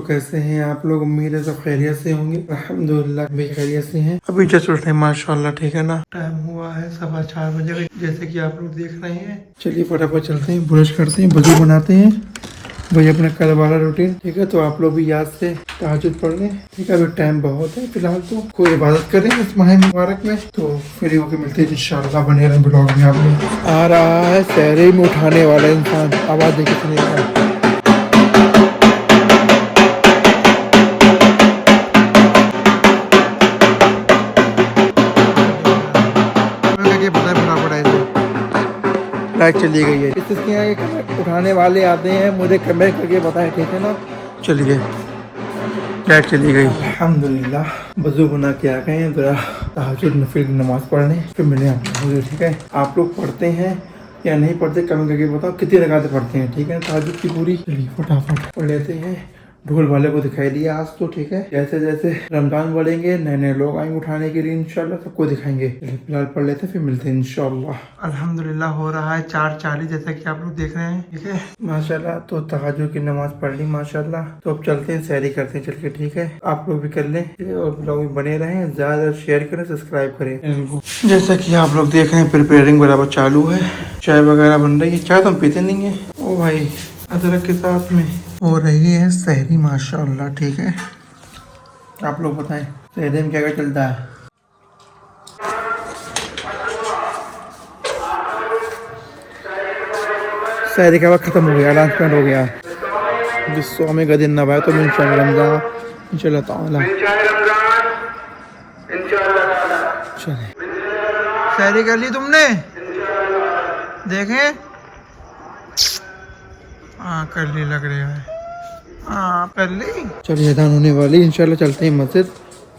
तो कैसे हैं आप लोग? उम्मीद है सब खैरियत से होंगे। अल्हम्दुलिल्लाह भी खैरियत से हैं। अभी जस्ट उठे माशाल्लाह, ठीक है ना। टाइम हुआ है 4:15 बजे जैसे कि आप लोग देख रहे हैं। चलिए फटाफट चलते हैं, ब्रश करते हैं, वजू बनाते हैं, वही अपना कल वाला रूटीन। ठीक है, तो आप लोग भी याद से तहज्जुद पढ़ लें। ठीक है, अभी टाइम बहुत है फिलहाल, तो कोई इबादत करें इस माह मुबारक में। तो फ्री होकर मिलते हैं इंशाल्लाह। बने रहें ब्लॉग में। आप लोग आ रहा है सहरे में उठाने वाला इंसान, आवाज़ देखिए सुनिएगा। लाइट चली गई है। इसके यहाँ उठाने वाले आते हैं, मुझे कमेंट करके बताएं, ठीक है ना। चलिए लाइट चली गई। अल्हम्दुलिल्लाह वज़ू बना के आ गए हैं, ज़रा तहज्जुद में फिर नमाज़ पढ़ने, फिर मिले आपको। ठीक है, आप लोग पढ़ते हैं या नहीं पढ़ते कमेंट करके बताओ, कितनी रकातें पढ़ते हैं। ठीक है, तहज्जुद की पूरी। चलिए फटाफट पढ़ लेते हैं। ढोल वाले को दिखाई दिया आज तो। ठीक है, जैसे जैसे रमजान बढ़ेंगे नए नए लोग आएंगे उठाने के लिए, इंशाल्लाह सबको दिखाएंगे। फिलहाल पढ़ लेते हैं, फिर मिलते हैं इंशाल्लाह। अल्हम्दुलिल्लाह हो रहा है 4:40 जैसा कि आप लोग देख रहे हैं। ठीक है माशाल्लाह, तो तहज्जुद की नमाज पढ़ ली माशाल्लाह। तो अब चलते हैं, सैरी करते हैं चल के। ठीक है, आप लोग भी कर लें और ब्लॉग में बने रहें, ज्यादा शेयर करें, सब्सक्राइब करें। जैसा कि आप लोग देख रहे हैं प्रिपेयरिंग बराबर चालू है, चाय वगैरह बन रही है। चाय तो हम पीते नहीं है। ओ भाई अदरक के साथ में हो रही है सहरी माशाल्लाह। ठीक है, आप लोग बताएं सहरी में क्या क्या चलता है। सहरी का वक्त खत्म हो गया, अनाउंसमेंट हो गया। जिस सोमे का दिन नवाए तो इंशाल्लाह रमजान इंशाल्लाह ताला। चले सहरी कर ली तुमने? देखें, हाँ कर ली लग रहा है। हाँ कर ली। चलिए अज़ान होने वाली, इंशाल्लाह चलते हैं मस्जिद,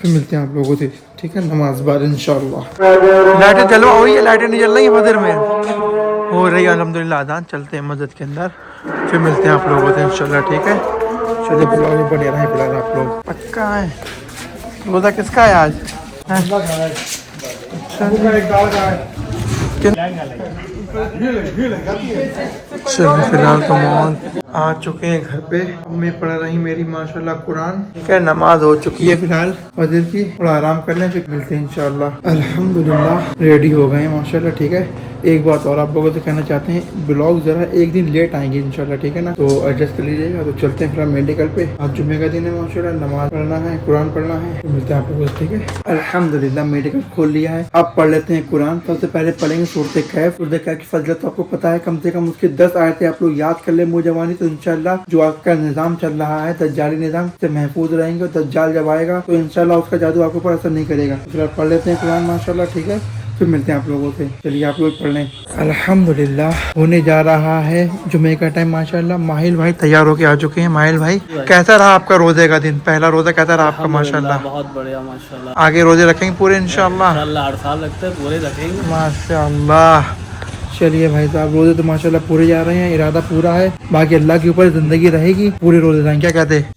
फिर मिलते हैं आप लोगों से। ठीक है, नमाज बाद इंशाल्लाह। लाइटें चलो हुई है, लाइटें नहीं चल रही है मस्जिद में, हो रही है अल्हम्दुलिल्लाह अज़ान। चलते हैं मस्जिद के अंदर, फिर मिलते हैं आप लोगों से इंशाल्लाह। ठीक है, चलिए ब्लॉग में बने रहें फिलहाल आप लोग। पक्का है रोज़ा किसका है आज? चलो फिलहाल तो मोहन आ चुके हैं घर पे। अम्मी पढ़ रही मेरी माशाल्लाह कुरान। ठीक है, नमाज हो चुकी है फिलहाल फजर की, थोड़ा आराम कर लें फिर मिलते हैं इंशाल्लाह। अल्हम्दुलिल्लाह रेडी हो गए हैं माशाल्लाह। ठीक है, एक बात और आप लोगों से कहना चाहते हैं, ब्लॉग जरा एक दिन लेट आएंगे इंशाल्लाह। ठीक है ना, तो एडजस्ट कर लीजिएगा। तो चलते हैं फिलहाल मेडिकल पे, आज जुम्मे का दिन है माशाल्लाह, नमाज पढ़ना है, कुरान पढ़ना है, तो मिलते हैं आप लोगों से। ठीक है, अल्हम्दुलिल्लाह मेडिकल खोल लिया है। अब पढ़ लेते हैं कुरान। सबसे पहले पढ़ेंगे सूरत कैफ। सूरत कैफ की फजलत तो आपको पता है, कम से कम उसके 10 आयतें आप लोग याद कर ले मुँह जवानी, तो इंशाल्लाह जो आपका निज़ाम चल रहा है दज्जाली निज़ाम से महफूज रहेंगे। और दज्जाल जब आएगा तो इंशाल्लाह उसका जादू आपके ऊपर असर नहीं करेगा। फिलहाल पढ़ लेते हैं कुरान माशाल्लाह। ठीक है, फिर मिलते हैं आप लोगों से। चलिए आप लोग पढ़ लें। अल्हम्दुलिल्लाह होने जा रहा है जुमे का टाइम माशाल्लाह। माहिल भाई तैयार होके आ चुके हैं। माहिल भाई कैसा रहा आपका रोजे का दिन? पहला रोजा कैसा रहा आपका? माशाल्लाह बहुत बढ़िया माशाल्लाह। आगे रोजे रखेंगे पूरे इंशाल्लाह? हर साल रखते हैं, पूरे रखेंगे माशाल्लाह। चलिए भाई साहब, रोजे तो माशाल्लाह पूरे जा रहे हैं, इरादा पूरा है। बाकी अल्लाह के ऊपर जिंदगी रहेगी, पूरे रोजे जाएंगे। क्या कहते हैं?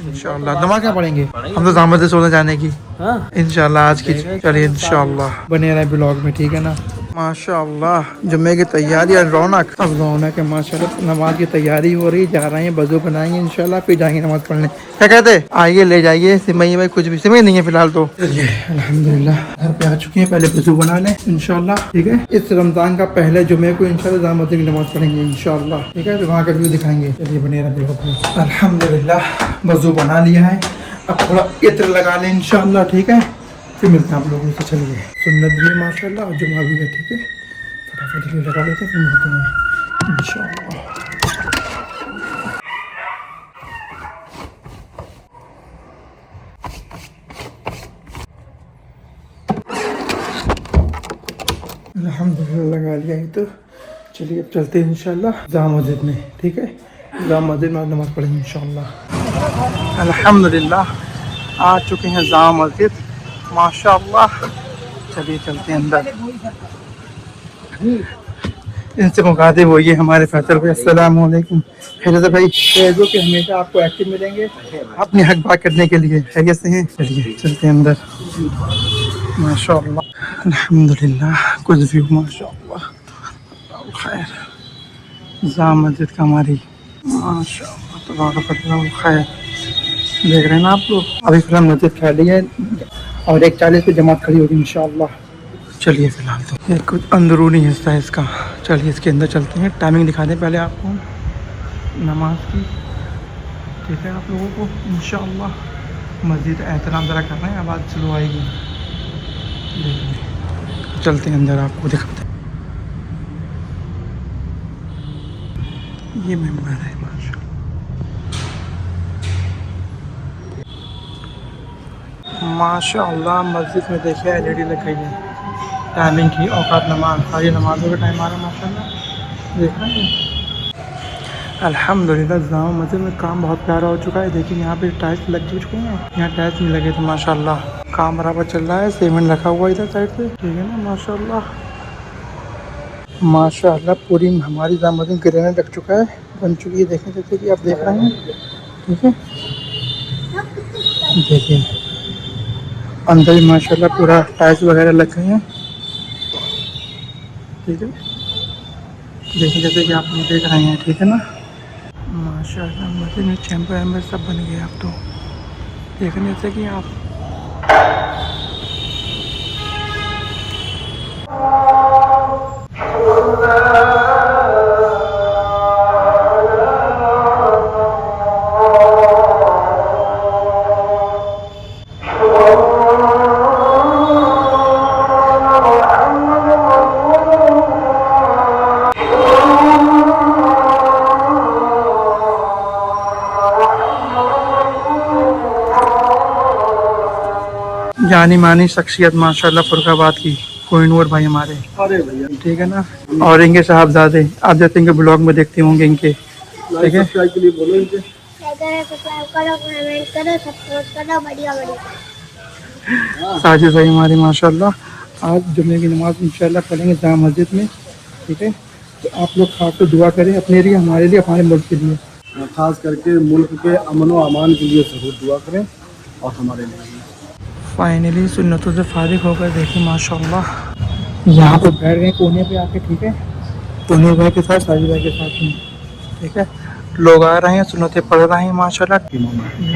इंशाल्लाह। नमाज क्या पढ़ेंगे? हम तो जामत से सोने जाने की इंशाल्लाह आज की। चलिए इंशाल्लाह बने रहे ब्लॉग में। ठीक है ना, माशाल्लाह जुम्मे की तैयारी और रौनक, अब रौनक है माशाल्लाह। नमाज की तैयारी हो रही, जा रहे हैं, वज़ू बनाएंगे इंशाल्लाह, फिर जाएंगे नमाज पढ़ने। क्या कहते हैं? आइए ले जाइए सिमई में, कुछ भी सिमई नहीं है फिलहाल तो। चलिए अल्हम्दुलिल्लाह घर पे आ चुके हैं, पहले वज़ू बना लें इंशाल्लाह। ठीक है, इस रमजान का पहले जुम्मे को इंशाल्लाह जामा मस्जिद की नमाज पढ़ेंगे इंशाल्लाह। ठीक है, तो वहाँ का व्यू दिखाएंगे। चलिए बने रहे ब्लॉग में। अल्हम्दुलिल्लाह वज़ू बना लिया है, अब थोड़ा इत्र लगा लें इंशाल्लाह। ठीक है, फिर मिलते हैं आप लोगों से। चलिए सुन्नत भी है माशाल्लाह और जुमा भी है। ठीक है, फटाफट लगा लेते हैं, फिर मिलते हैं इंशाल्लाह। अल्हम्दुलिल्लाह लगा लिया है। तो चलिए अब चलते हैं इंशाल्लाह जामा मस्जिद में। ठीक है, जामा मस्जिद में नमाज़ पढ़ेंगे इंशाल्लाह। अल्हम्दुलिल्लाह आ चुके हैं जामा मस्जिद माशाल्लाह। चलिए चलते हैं अंदर। इनसे मुखातिब होइए हमारे फैसल भाई। अस्सलाम वालेकुम। खैरियत भाई? जो कि हमेशा आपको एक्टिव मिलेंगे अपनी हक बात करने के लिए। खैरियत से हैं? चलिए चलते हैं अंदर माशाल्लाह। अल्हम्दुलिल्लाह कुछ भी माशाल्लाह खैर। जामा मस्जिद का हमारी माशाल्लाह तबारक अल्लाह खैर। देख रहे हैं ना आप लोग, अभी फिलहाल मस्जिद खाली है और 1:40 पे जमात खड़ी होगी इंशाअल्लाह। चलिए फिलहाल तो ये कुछ अंदरूनी हिस्सा है इसका, चलिए इसके अंदर चलते हैं। टाइमिंग दिखा दें पहले आपको नमाज की, ठीक है। आप लोगों को इंशाअल्लाह मस्जिद एहतराम ज़रा कर रहे हैं, आवाज़ स्लो आएगी। चलते हैं अंदर, आपको दिखाते हैं। ये मेंबर है माशाअल्लाह। मस्जिद में देखिए LED लग गई है टाइमिंग की, औकात नमाज, सारी नमाजों का टाइम आ रहा है माशाअल्लाह, देख रहे हैं। अल्हम्दुलिल्लाह जामा मस्जिद में काम बहुत प्यारा हो चुका है। देखिए यहाँ पे टाइल्स लग चुके हैं, यहाँ टाइल्स नहीं लगे थे माशाअल्लाह। काम बराबर चल रहा है, सीमेंट रखा हुआ इधर साइड पे, ठीक है ना माशाअल्लाह। माशाअल्लाह पूरी हमारी जामा मस्जिद ग्रेनाइट लग चुका है, बन चुकी है। देखें जैसे कि आप देख रहे हैं, ठीक है। देखिए अंदर भी माशाल्लाह पूरा टाइल्स वगैरह लग गए हैं, ठीक है। देखिए जैसे कि आप लोग देख रहे हैं, ठीक है ना माशाल्लाह। मस्जिद में चैम्बर वैम्बर सब बन गए अब तो, देख रहे हैं जैसे कि आप। जानी मानी शख्सियत माशाल्लाह फुरकाबाद की, कोहिनूर भाई हमारे, अरे भैया ठीक है ना। और इनके साहबजादे आप जैसे इनके ब्लॉग में देखते होंगे इनके, ठीक है। सब्सक्राइब के लिए बोलो इनसे। साजिद भाई हमारे माशाल्लाह आज जुम्मे की नमाज इंशाल्लाह पढ़ेंगे जामा मस्जिद में, ठीक है। तो आप लोग खास तो दुआ करें अपने लिए, हमारे लिए, हमारे मुल्क के लिए, खास करके मुल्क के अमन व अमान के लिए ज़रूर दुआ करें और हमारे लिए। फाइनली सुन्नतों से फारिग होकर देखिए माशाल्लाह यहाँ पे बैठ गए कोने पे आके, ठीक है। कोने भाई के साथ, साजिद भाई के साथ में, ठीक है। लोग आ रहे हैं, सुन्नतें पढ़ रहे हैं माशाल्लाह। ये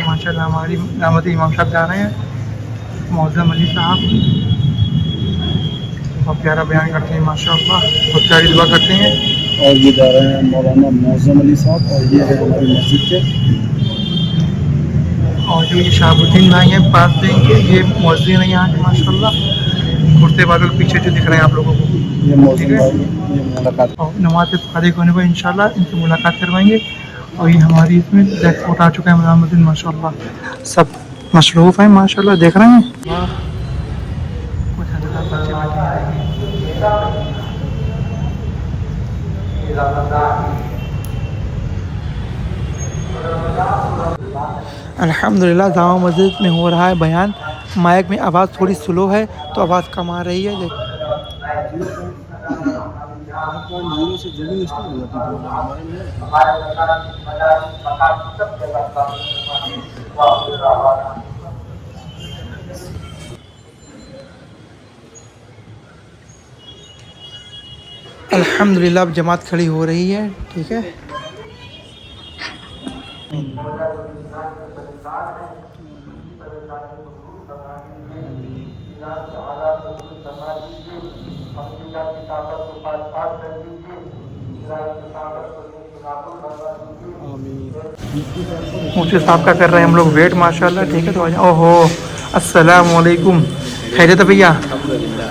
माशाल्लाह हमारी दामद इमाम साहब जा रहे हैं, मौज़म अली साहब, बहुत प्यारा बयान करते हैं माशाल्लाह, बहुत प्यारी दुआ करते हैं। और ये जा रहे हैं मौलाना मौज़म अली साहब, और ये है हमारी मस्जिद के, और जो ये शहाबुद्दीन भाई हैं पास देंगे, ये मौज़िन है यहाँ के माशाल्लाह। कुर्ते बादल पीछे जो दिख रहे हैं आप लोगों को, ये मौज़म भाई, ये मुलाकात। और नमाज से फारिग होने पर इंशाल्लाह इनसे मुलाकात करवाएंगे। और ये हमारी इसमें ब्लैक कोट आ चुका है मज़ामुद्दीन माशाल्लाह, सब मशरूफ़ हैं माशाल्लाह, देख रहे हैं। कुछ हज़रात बच्चे बैठे हैं। अल्हम्दुलिल्लाह जामा मस्जिद में हो रहा है बयान, माइक में आवाज़ थोड़ी स्लो है तो आवाज़ कम आ रही है। अल्हम्दुलिल्लाह अब जमात खड़ी हो रही है, ठीक है। मुझे साहब का कर रहे हैं हम लोग वेट माशाल्लाह, ठीक है। तो ओहो अस्सलाम वालेकुम, खैरियत है भैया?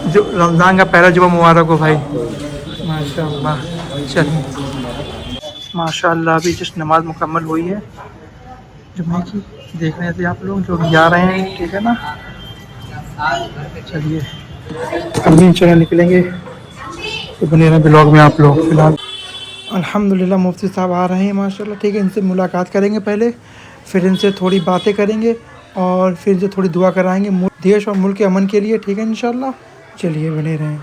जो रमज़ान का पहला जुमा मुबारक हो भाई माशाल्लाह। चलिए माशाल्लाह अभी जस्ट नमाज मुकम्मल हुई है जुम्मे की, देख रहे थे आप लोग जो जा रहे हैं, ठीक है ना। चलिए हम भी इंशाल्लाह निकलेंगे, तो बने रहें ब्लॉग में आप लोग। फिलहाल अल्हम्दुलिल्लाह मुफ्ती साहब आ रहे हैं माशाल्लाह, ठीक है। इनसे मुलाकात करेंगे पहले, फिर इनसे थोड़ी बातें करेंगे और फिर इनसे थोड़ी दुआ कराएंगे देश और मुल्क के अमन के लिए, ठीक है इंशाल्लाह। चलिए बने रहें।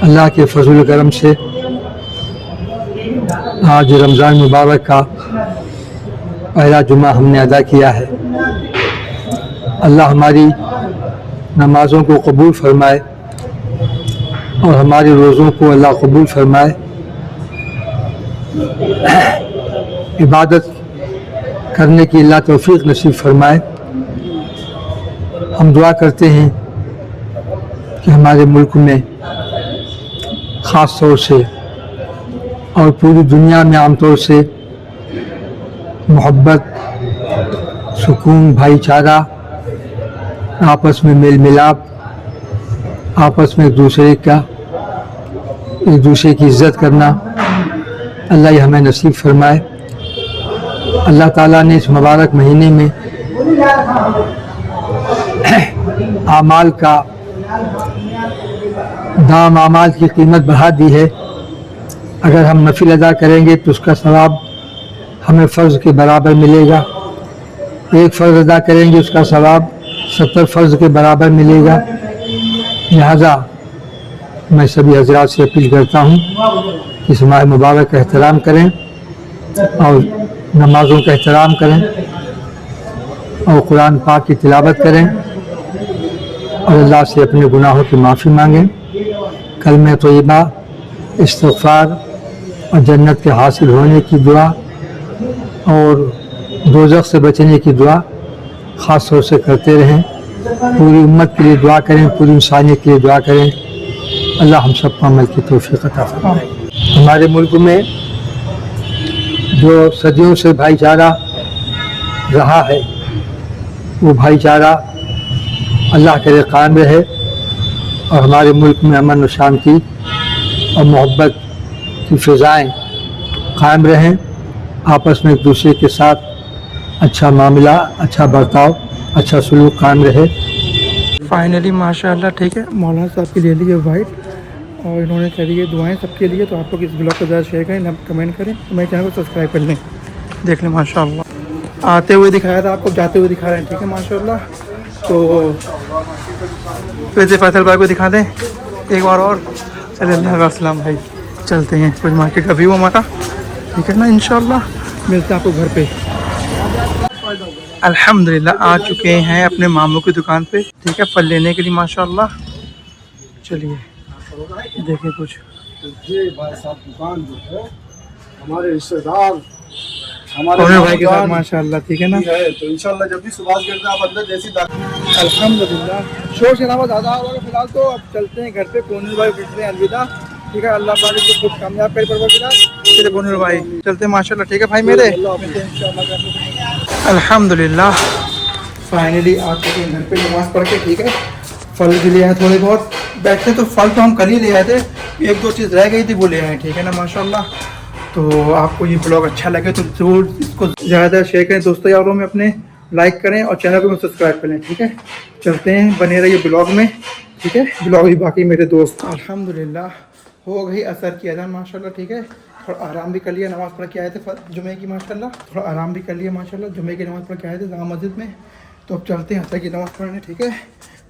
अल्लाह के फजल करम से आज रमज़ान मुबारक का पहला जुमा हमने अदा किया है। अल्लाह हमारी नमाज़ों को कबूल फरमाए और हमारे रोज़ों को अल्लाह कबूल फरमाए। इबादत करने की अल्लाह तौफीक नसीब फरमाए। हम दुआ करते हैं कि हमारे मुल्क में ख़ास तौर से और पूरी दुनिया में आम तौर से मोहब्बत, सुकून, भाईचारा, आपस में मेल मिलाप, आपस में एक दूसरे की इज़्ज़त करना अल्लाह ये हमें नसीब फरमाए। अल्लाह ताला ने इस मुबारक महीने में आमाल का दाम, आमाल की कीमत बढ़ा दी है। अगर हम नफिल अदा करेंगे तो उसका सवाब हमें फ़र्ज़ के बराबर मिलेगा। एक फ़र्ज़ अदा करेंगे उसका सवाब 70 फ़र्ज़ के बराबर मिलेगा। लिहाजा मैं सभी हज़रात से अपील करता हूँ कि इस माह मुबारक का एहतराम करें और नमाज़ों का एहतराम करें और कुरान पाक की तिलावत करें और अल्लाह से अपने गुनाहों की माफ़ी मांगें। कलमे तोयबा, इस्तिग़फ़ार और जन्नत के हासिल होने की दुआ और दोज़ख से बचने की दुआ ख़ास तौर से करते रहें। पूरी उम्मत के लिए दुआ करें, पूरी इंसानियत के लिए दुआ करें। अल्लाह हम सबको अमल की तौफ़ीक़ अता फरमाए। हमारे मुल्क में जो सदियों से भाईचारा रहा है वो भाईचारा अल्लाह के लिए कायम रहे और हमारे मुल्क में अमन और शांति और मोहब्बत की फ़िज़ाएँ कायम रहें। आपस में एक दूसरे के साथ अच्छा मामला, अच्छा बर्ताव, अच्छा सलूक कायम रहे। फाइनली माशाल्लाह ठीक है, मौलाना साहब की ले ली है वाइट और इन्होंने करी है दुआएं सबके लिए। तो आप लोग इस ब्लॉग को ज़्यादा शेयर करें, कमेंट करें, तो मेरे चैनल को सब्सक्राइब कर लें। देख लें माशाल्लाह, आते हुए दिखाया था आपको, जाते हुए दिखा रहे हैं, ठीक है माशाल्लाह। तो वैसे फैसल भाई को दिखा दें एक बार और। अस्सलाम भाई, चलते हैं कुछ मार्केट का व्यू हमारा, ठीक है ना। इंशाल्लाह मिलते हैं आपको घर पे। अल्हम्दुलिल्लाह आ चुके हैं अपने मामू की दुकान पे, ठीक है, फल लेने के लिए माशाल्लाह। चलिए देखें कुछ। ये भाई साहब दुकान जो है हमारे रिश्तेदार, हमारे भाई के साथ माशाल्लाह, ठीक है ना। तो इंशाल्लाह जब भी सुभाष गिरता आप अंदर जैसी अल्हम्दुलिल्लाह शोर शराबा ज़्यादा होगा फिलहाल, तो अब चलते हैं घर पे। कोनी भाई कहते हैं अलविदा, ठीक है। अल्लाह पाक इसको खूब कामयाब करे परवरदिगार। कोनी भाई चलते हैं माशाल्लाह, ठीक है भाई मेरे। अल्हम्दुलिल्लाह फाइनली आ चुके हैं घर पे नमाज़ पढ़ के, ठीक है। फल भी ले आए थोड़े बहुत, बैठते तो फल तो हम कल ही ले आए थे, एक दो चीज़ रह गई थी वो ले आए, ठीक है ना माशाल्लाह। तो आपको ये ब्लॉग अच्छा लगे तो ज़रूर इसको ज़्यादा शेयर करें दोस्तों यारों में अपने, लाइक करें और चैनल को सब्सक्राइब करें, ठीक है। चलते हैं, बने रहिए ब्लॉग में, ठीक है। ब्लॉग भी बाकी मेरे दोस्त। अल्हम्दुलिल्लाह हो गई असर की अज़ान माशाल्लाह, ठीक है। थोड़ा आराम भी कर लिया, नमाज़ पढ़ के आए थे जुमे की माशाल्लाह, थोड़ा आराम भी कर लिया माशाल्लाह। जुमे की नमाज़ पढ़ के आए थे जामा मस्जिद में। तो अब चलते हैं असर की नमाज़ पढ़ने, ठीक है।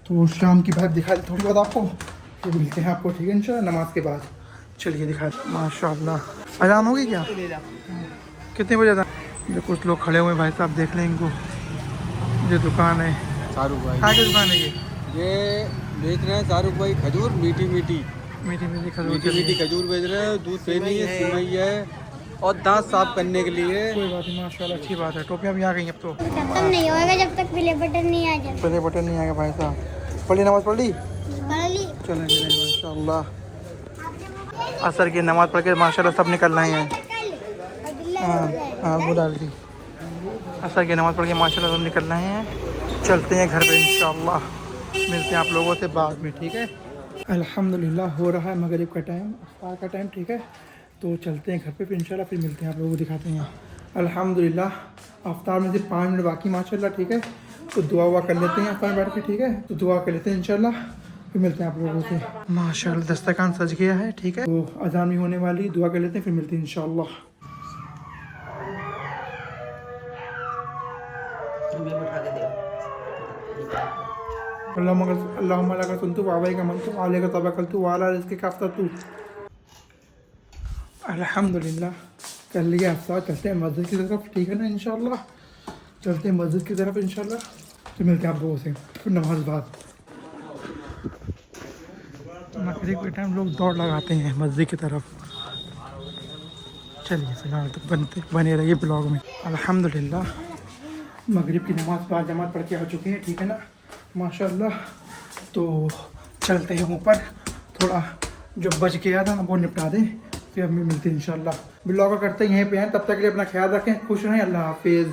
तो शाम की बात दिखा दी थोड़ी बहुत आपको, फिर मिलते हैं आपको, ठीक है इंशाल्लाह नमाज के बाद। चलिए दिखा माशाल्लाह। अज़ान होगी क्या, कितने बजे अज़ान? जो कुछ लोग खड़े हुए हैं भाई साहब, देख लें इनको। जो दुकान है शाहरुख भाई, कहाँ की दुकान है ये बेच रहे हैं शाहरुख भाई खजूर, मीठी मीठी खजूर बेच रहे हैं। दूध से नहीं है, सेवई है और दांत साफ करने के लिए। कोई बात नहीं माशाल्लाह, अच्छी बात है। टोपियाँ भी आ गई अब तो। तब तक नहीं होगा जब तक प्ले बटन नहीं आ जाए। पहले बटन नहीं आएगा भाई साहब। पढ़ी नमाज़ पढ़ ली, पढ़ ली। चलें माशाल्लाह। असर की नमाज़ पढ़ के माशाल्लाह सब निकल रहे हैं। हाँ वो डाल दी। असर की नमाज़ पढ़ के माशाल्लाह सब निकल रहे हैं। चलते हैं घर पे इंशाल्लाह, मिलते हैं आप लोगों से बाद में, ठीक है। अल्हम्दुलिल्लाह हो रहा है मगरिब का टाइम, इफ्तार का टाइम, ठीक है। तो चलते हैं घर पे फिर इंशाल्लाह, फिर मिलते हैं आप लोगों को दिखाते हैं। अल्हम्दुलिल्लाह अफ्तार में से 5 मिनट बाकी माशाल्लाह, ठीक है। तो दुआ हुआ कर लेते हैं अफ्तार में बैठ के, ठीक है। तो दुआ कर लेते हैं इंशाल्लाह, फिर मिलते हैं आप लोगों से। माशाल्लाह दस्तरखान सज गया है, ठीक है। तो अज़ान भी होने वाली, दुआ कर लेते हैं, फिर मिलते हैं इंशाल्लाह। अल्लाहुम्मा लका सुनतु व अलैका मनतु व अलैका तवक्कलतु व अला रिज़्क़िका अफ़तरतु। अल्हम्दुलिल्लाह कर लिया अफ़तार। चलते हैं मस्जिद की तरफ, ठीक है ना इंशाल्लाह। चलते हैं मस्जिद की तरफ इंशाल्लाह, तो मिलते हैं आप लोगों से फिर नमाज बाद। मगरिब के टाइम लोग दौड़ लगाते हैं मस्जिद की तरफ। चलिए फ़िलहाल तो बने रहिए ब्लॉग में। अल्हम्दुलिल्लाह मगरिब की नमाज बाद जमात पढ़ के आ चुके हैं, ठीक है ना, माशाल्लाह। तो चलते हैं ऊपर, थोड़ा जो बच गया था वो निपटा दें, फिर अम्मी मिलते हैं इंशाल्लाह। ब्लॉग करते हैं यहीं पे हैं, तब तक के लिए अपना ख्याल रखें, खुश रहें, अल्लाह हाफिज़।